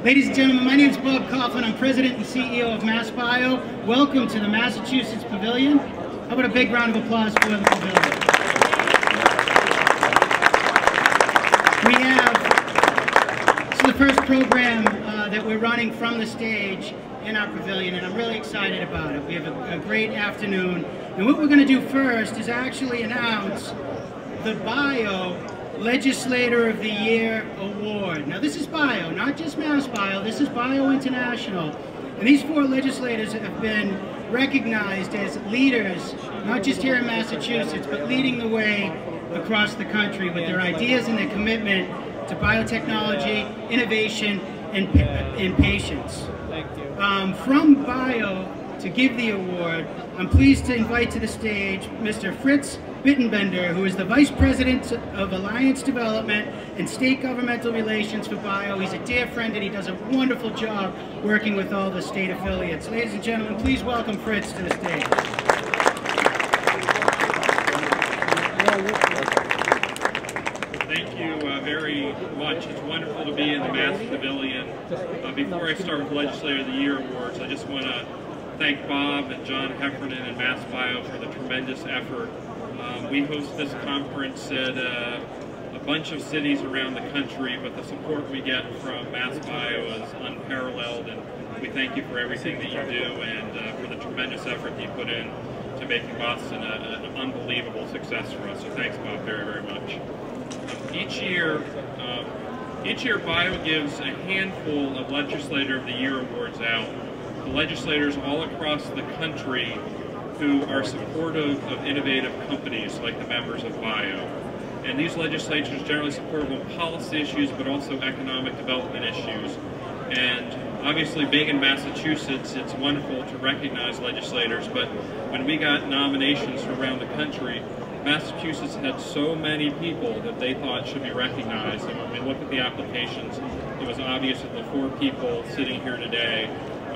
Ladies and gentlemen, my name is Bob Coughlin. I'm President and CEO of MassBio. Welcome to the Massachusetts Pavilion. How about a big round of applause for the pavilion? We have, this is the first program that we're running from the stage in our pavilion, and I'm really excited about it. We have a great afternoon. And what we're going to do first is actually announce the Bio Legislator of the Year Award. Now this is Bio, not just MassBio, this is Bio International. And these 4 legislators have been recognized as leaders, not just here in Massachusetts, but leading the way across the country with their ideas and their commitment to biotechnology, innovation, and patience. From Bio, to give the award, I'm pleased to invite to the stage Mr. Fritz Bittenbender, who is the Vice President of Alliance Development and State Governmental Relations for Bio. He's a dear friend and he does a wonderful job working with all the state affiliates. Ladies and gentlemen, please welcome Fritz to the stage. Thank you very much. It's wonderful to be in the Mass Pavilion. Before I start with Legislator of the Year Awards, I just want to thank Bob and John Heffernan and MassBio for the tremendous effort. We host this conference at a bunch of cities around the country, but the support we get from MassBio is unparalleled, and we thank you for everything that you do and for the tremendous effort that you put in to making Boston an unbelievable success for us. So thanks, Bob, very, very much. Each year, Bio gives a handful of Legislator of the Year awards out to legislators all across the country who are supportive of innovative companies like the members of Bio. And these legislators generally supportive of policy issues, but also economic development issues. And obviously, being in Massachusetts, it's wonderful to recognize legislators, but when we got nominations from around the country, Massachusetts had so many people that they thought should be recognized. And when we looked at the applications, it was obvious that the 4 people sitting here today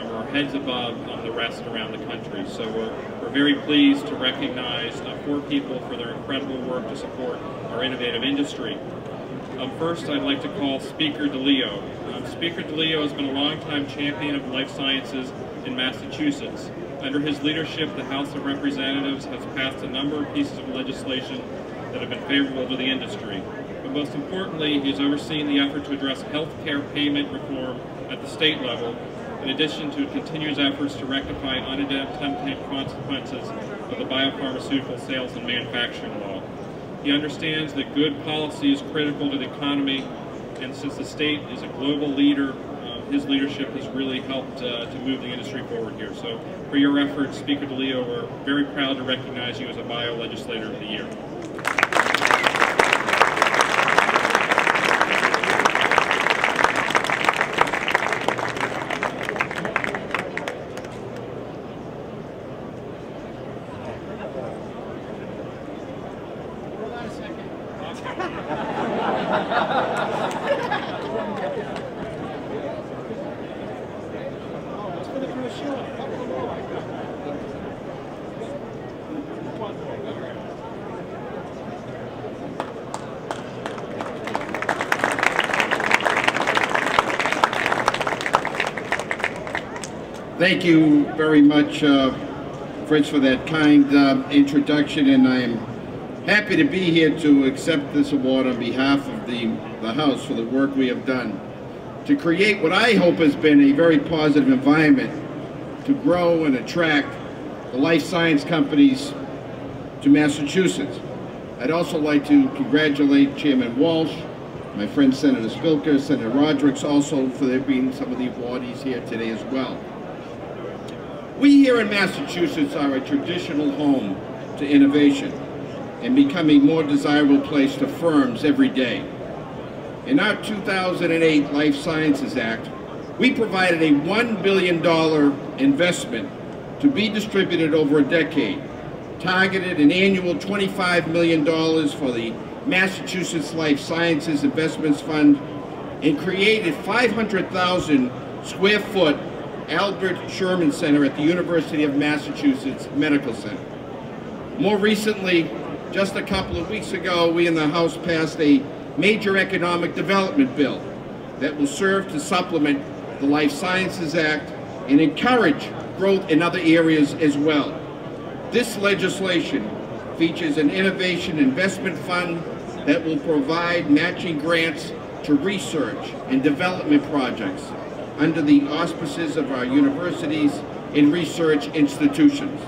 were heads above the rest around the country. So we're very pleased to recognize 4 people for their incredible work to support our innovative industry. First, I'd like to call Speaker DeLeo. Speaker DeLeo has been a longtime champion of life sciences in Massachusetts. Under his leadership, the House of Representatives has passed a number of pieces of legislation that have been favorable to the industry. But most importantly, he's overseen the effort to address health care payment reform at the state level, in addition to continuous efforts to rectify unintended consequences of the biopharmaceutical sales and manufacturing law. He understands that good policy is critical to the economy, and since the state is a global leader, his leadership has really helped to move the industry forward here. So for your efforts, Speaker DeLeo, we're very proud to recognize you as a Bio Legislator of the Year. Thank you very much, Fritz, for that kind introduction, and I am happy to be here to accept this award on behalf of the House for the work we have done to create what I hope has been a very positive environment to grow and attract the life science companies to Massachusetts. I'd also like to congratulate Chairman Walsh, my friend Senator Spilka, Senator Rodrigues, also for there being some of the awardees here today as well. We here in Massachusetts are a traditional home to innovation and becoming a more desirable place to firms every day. In our 2008 Life Sciences Act, we provided a $1 billion investment to be distributed over a decade, targeted an annual $25 million for the Massachusetts Life Sciences Investments Fund, and created 500,000 square foot Albert Sherman Center at the University of Massachusetts Medical Center. More recently, just a couple of weeks ago, we in the House passed a major economic development bill that will serve to supplement the Life Sciences Act and encourage growth in other areas as well. This legislation features an innovation investment fund that will provide matching grants to research and development projects under the auspices of our universities and research institutions.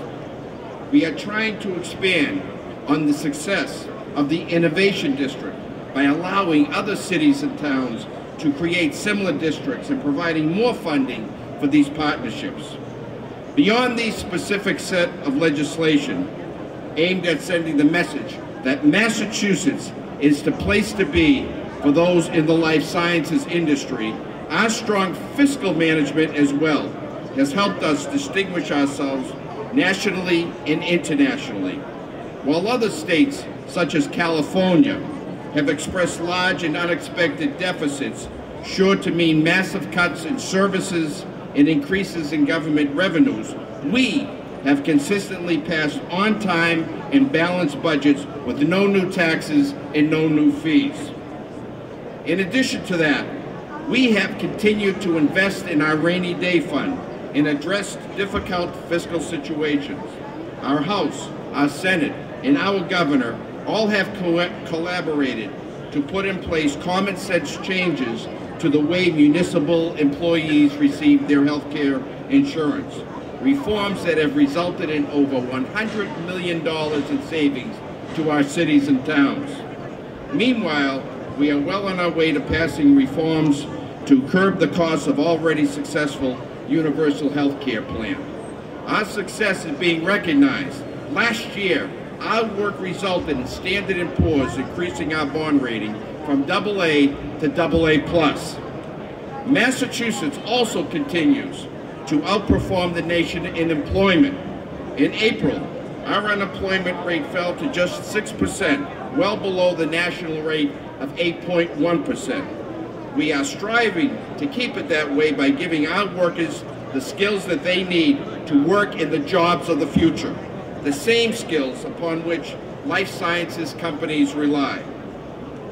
We are trying to expand on the success of the Innovation District by allowing other cities and towns to create similar districts and providing more funding for these partnerships. Beyond these specific set of legislation aimed at sending the message that Massachusetts is the place to be for those in the life sciences industry, our strong fiscal management as well has helped us distinguish ourselves nationally and internationally. While other states, such as California, have expressed large and unexpected deficits, sure to mean massive cuts in services and increases in government revenues, we have consistently passed on-time and balanced budgets with no new taxes and no new fees. In addition to that, we have continued to invest in our rainy day fund and addressed difficult fiscal situations. Our House, our Senate, and our Governor all have collaborated to put in place common sense changes to the way municipal employees receive their health care insurance. Reforms that have resulted in over $100 million in savings to our cities and towns. Meanwhile, we are well on our way to passing reforms to curb the cost of already successful universal health care plan. Our success is being recognized. Last year, our work resulted in Standard & Poor's increasing our bond rating from AA to AA+. Massachusetts also continues to outperform the nation in employment. In April, our unemployment rate fell to just 6%, well below the national rate of 8.1%. We are striving to keep it that way by giving our workers the skills that they need to work in the jobs of the future, the same skills upon which life sciences companies rely.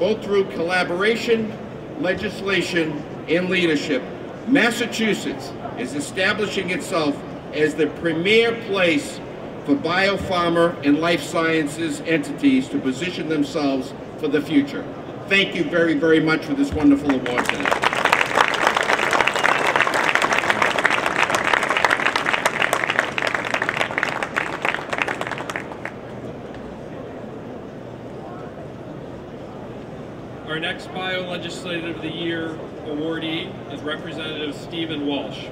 Both through collaboration, legislation, and leadership, Massachusetts is establishing itself as the premier place for biopharma and life sciences entities to position themselves for the future. Thank you very, very much for this wonderful award today. Our next Bio-Legislative of the Year awardee is Representative Stephen Walsh.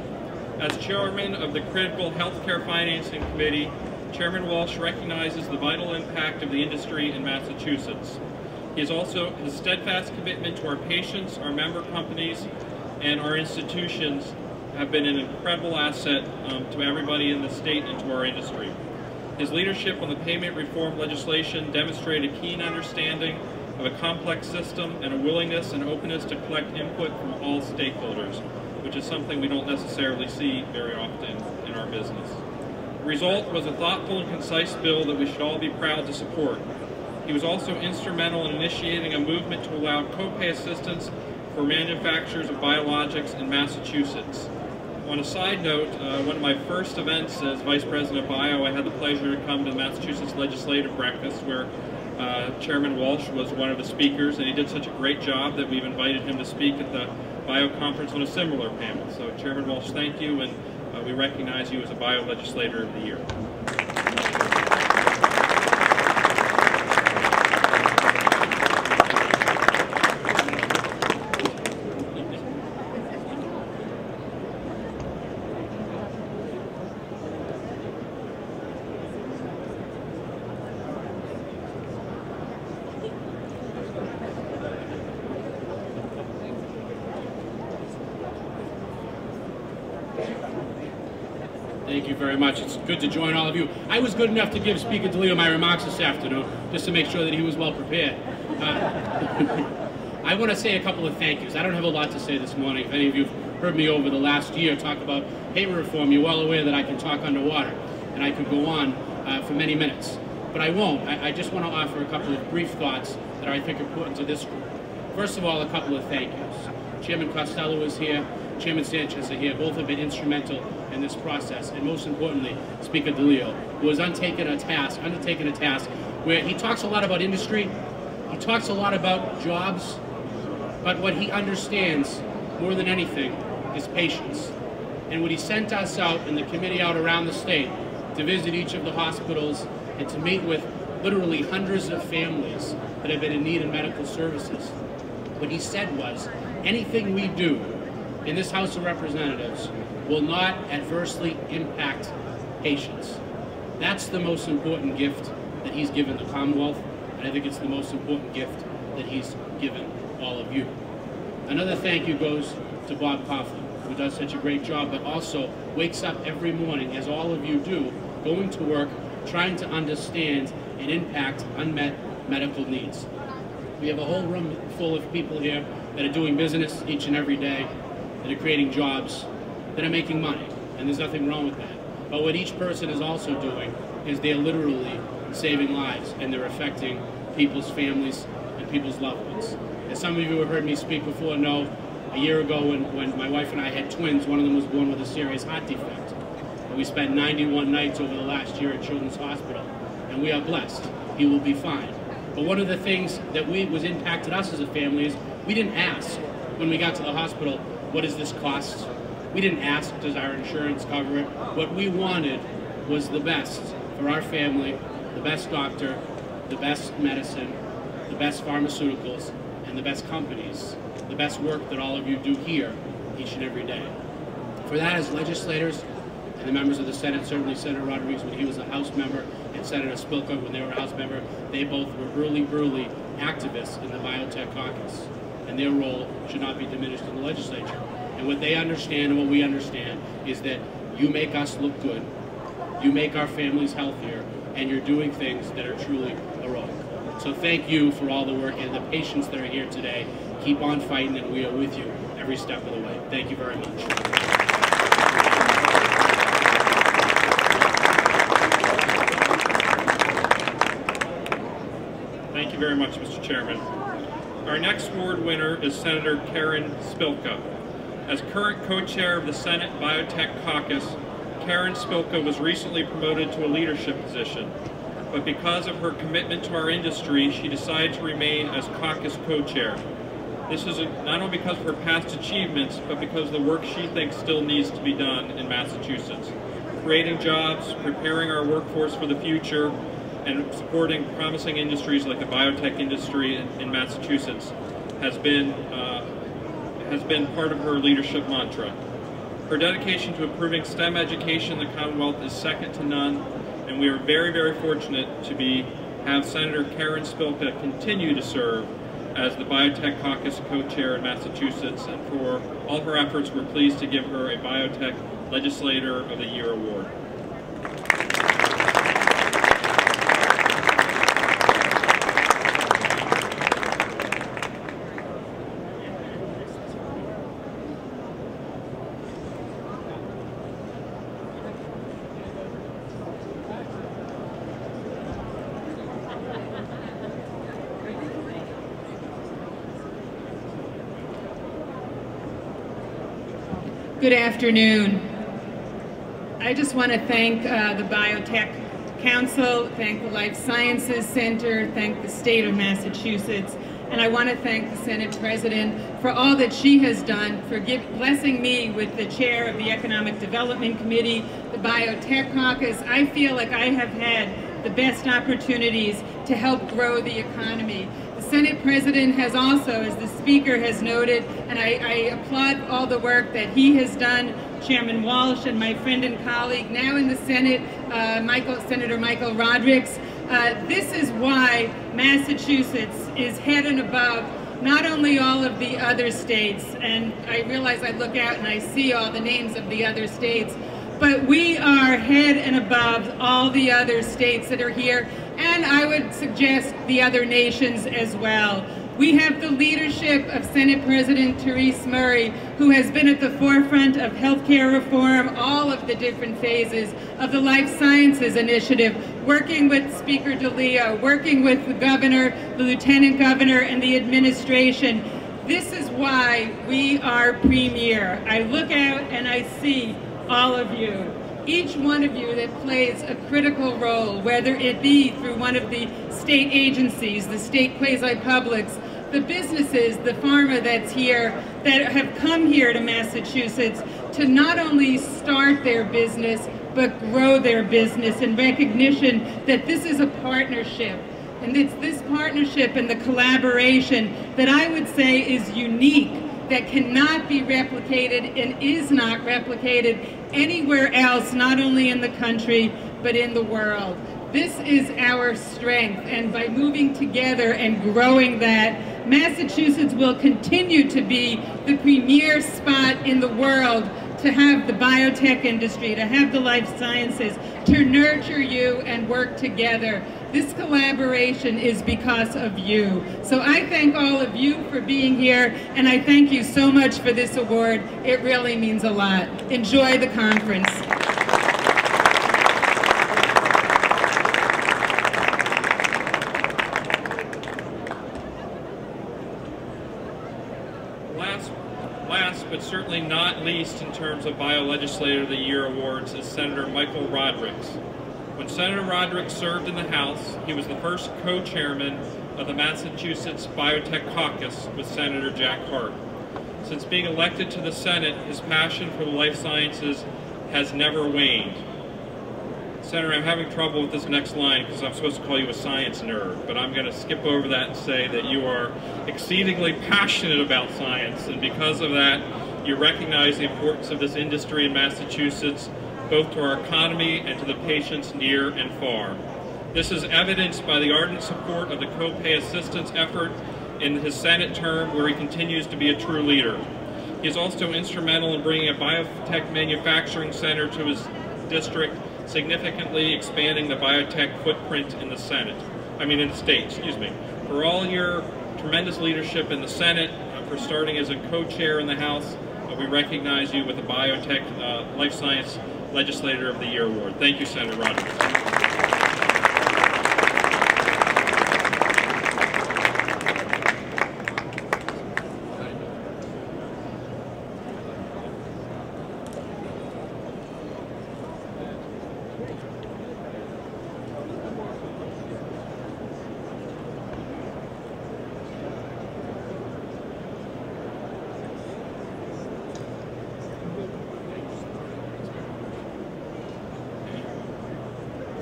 As chairman of the Critical Healthcare Financing Committee, Chairman Walsh recognizes the vital impact of the industry in Massachusetts. His steadfast commitment to our patients, our member companies, and our institutions have been an incredible asset to everybody in the state and to our industry. His leadership on the payment reform legislation demonstrated a keen understanding of a complex system and a willingness and openness to collect input from all stakeholders, which is something we don't necessarily see very often in our business. The result was a thoughtful and concise bill that we should all be proud to support. He was also instrumental in initiating a movement to allow co-pay assistance for manufacturers of biologics in Massachusetts. On a side note, one of my first events as Vice President of Bio, I had the pleasure to come to the Massachusetts Legislative Breakfast where Chairman Walsh was one of the speakers, and he did such a great job that we've invited him to speak at the Bio Conference on a similar panel. So Chairman Walsh, thank you, and we recognize you as a Bio Legislator of the Year. Thank you very much. It's good to join all of you. I was good enough to give Speaker DeLeo my remarks this afternoon, just to make sure that he was well prepared. I want to say a couple of thank yous. I don't have a lot to say this morning. If any of you have heard me over the last year talk about payment reform, you're well aware that I can talk underwater, and I could go on for many minutes. But I won't. I just want to offer a couple of brief thoughts that I think are important to this group. First of all, a couple of thank yous. Chairman Costello is here, Chairman Sanchez are here. Both have been instrumental in this process, and most importantly, Speaker DeLeo, who has undertaken a task where he talks a lot about industry, he talks a lot about jobs, but what he understands more than anything is patience. And when he sent us out and the committee out around the state to visit each of the hospitals and to meet with literally hundreds of families that have been in need of medical services, what he said was, anything we do in this House of Representatives will not adversely impact patients. That's the most important gift that he's given the Commonwealth, and I think it's the most important gift that he's given all of you. Another thank you goes to Bob Coughlin, who does such a great job, but also wakes up every morning, as all of you do, going to work, trying to understand and impact unmet medical needs. We have a whole room full of people here that are doing business each and every day, that are creating jobs, that are making money, and there's nothing wrong with that. But what each person is also doing is they're literally saving lives, and they're affecting people's families and people's loved ones. As some of you who have heard me speak before know, a year ago when my wife and I had twins, one of them was born with a serious heart defect. And we spent 91 nights over the last year at Children's Hospital, and we are blessed. He will be fine. But one of the things that was impacted us as a family is we didn't ask when we got to the hospital, what does this cost? We didn't ask, does our insurance cover it? What we wanted was the best for our family, the best doctor, the best medicine, the best pharmaceuticals, and the best companies, the best work that all of you do here each and every day. For that, as legislators and the members of the Senate, certainly Senator Rodrigues when he was a House member, and Senator Spilka when they were a House member, they both were early activists in the biotech caucus, and their role should not be diminished in the legislature. And what they understand and what we understand is that you make us look good, you make our families healthier, and you're doing things that are truly heroic. So thank you for all the work and the patients that are here today. Keep on fighting, and we are with you every step of the way. Thank you very much. Thank you very much, Mr. Chairman. Our next award winner is Senator Karen Spilka. As current co-chair of the Senate Biotech Caucus, Karen Spilka was recently promoted to a leadership position. But because of her commitment to our industry, she decided to remain as caucus co-chair. This is not only because of her past achievements, but because of the work she thinks still needs to be done in Massachusetts. Creating jobs, preparing our workforce for the future, and supporting promising industries like the biotech industry in Massachusetts has been part of her leadership mantra. Her dedication to improving STEM education in the Commonwealth is second to none, and we are very, very fortunate to have Senator Karen Spilka continue to serve as the Biotech Caucus co-chair in Massachusetts, and for all her efforts, we're pleased to give her a Biotech Legislator of the Year award. Good afternoon. I just want to thank the Biotech Council, thank the Life Sciences Center, thank the state of Massachusetts, and I want to thank the Senate President for all that she has done, for blessing me with the chair of the Economic Development Committee, the Biotech Caucus. I feel like I have had the best opportunities to help grow the economy. The Senate President has also, as the Speaker has noted, and I applaud all the work that he has done, Chairman Walsh and my friend and colleague, now in the Senate, Senator Michael Rodrigues. This is why Massachusetts is head and above not only all of the other states, and I realize I look out and I see all the names of the other states, but we are head and above all the other states that are here, and I would suggest the other nations as well. We have the leadership of Senate President Therese Murray, who has been at the forefront of healthcare reform, all of the different phases of the Life Sciences Initiative, working with Speaker DeLeo, working with the governor, the lieutenant governor, and the administration. This is why we are premier. I look out and I see all of you, each one of you that plays a critical role, whether it be through one of the state agencies, the state quasi-publics, the businesses, the pharma that's here, that have come here to Massachusetts to not only start their business, but grow their business in recognition that this is a partnership. And it's this partnership and the collaboration that I would say is unique, that cannot be replicated and is not replicated anywhere else, not only in the country, but in the world. This is our strength, and by moving together and growing that, Massachusetts will continue to be the premier spot in the world to have the biotech industry, to have the life sciences, to nurture you and work together. This collaboration is because of you. So I thank all of you for being here, and I thank you so much for this award. It really means a lot. Enjoy the conference. Last but certainly not least in terms of Bio-Legislator of the Year awards is Senator Michael Rodrigues. When Senator Rodrigues served in the House, he was the first co-chairman of the Massachusetts Biotech Caucus with Senator Jack Hart. Since being elected to the Senate, his passion for the life sciences has never waned. Senator, I'm having trouble with this next line because I'm supposed to call you a science nerd, but I'm going to skip over that and say that you are exceedingly passionate about science, and because of that, you recognize the importance of this industry in Massachusetts, both to our economy and to the patients near and far. This is evidenced by the ardent support of the co-pay assistance effort in his Senate term, where he continues to be a true leader. He is also instrumental in bringing a biotech manufacturing center to his district, significantly expanding the biotech footprint in the state, For all your tremendous leadership in the Senate, for starting as a co-chair in the House, we recognize you with the Biotech Life Science Legislator of the Year Award. Thank you, Senator Rodrigues.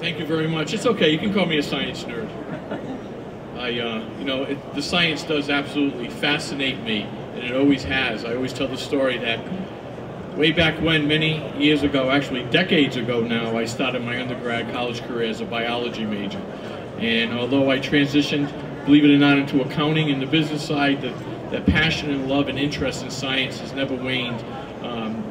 Thank you very much. It's okay, you can call me a science nerd. The science does absolutely fascinate me, and it always has. I always tell the story that way back when, many years ago, actually decades ago now, I started my undergrad college career as a biology major. And although I transitioned, believe it or not, into accounting and the business side, that passion and love and interest in science has never waned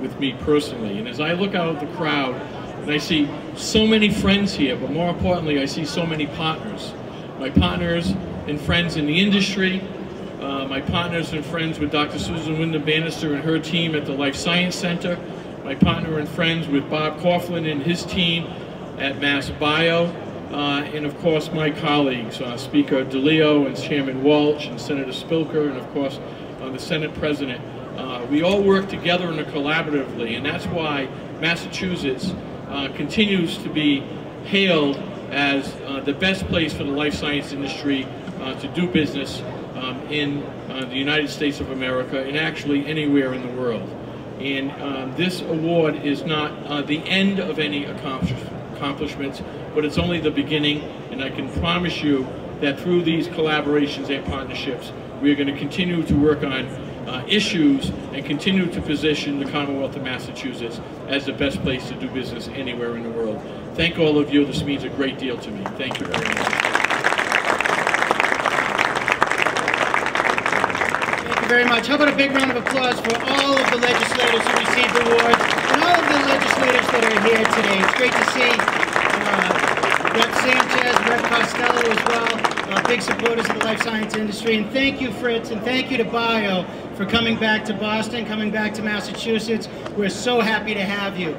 with me personally. And as I look out at the crowd, and I see so many friends here, but more importantly, I see so many partners. My partners and friends in the industry, my partners and friends with Dr. Susan Wyndham-Bannister and her team at the Life Science Center, my partner and friends with Bob Coughlin and his team at Mass Bio, and of course my colleagues, Speaker DeLeo and Chairman Walsh and Senator Spilka, and of course the Senate President. We all work together and collaboratively, and that's why Massachusetts continues to be hailed as the best place for the life science industry to do business in the United States of America and actually anywhere in the world. And this award is not the end of any accomplishments, but it's only the beginning, and I can promise you that through these collaborations and partnerships, we're going to continue to work on issues and continue to position the Commonwealth of Massachusetts as the best place to do business anywhere in the world. Thank all of you. This means a great deal to me. Thank you very much. Thank you very much. How about a big round of applause for all of the legislators who received awards and all of the legislators that are here today. It's great to see Rep. Sanchez, Rep. Costello as well, big supporters of the life science industry. And thank you, Fritz, and thank you to Bio for coming back to Boston, coming back to Massachusetts. We're so happy to have you.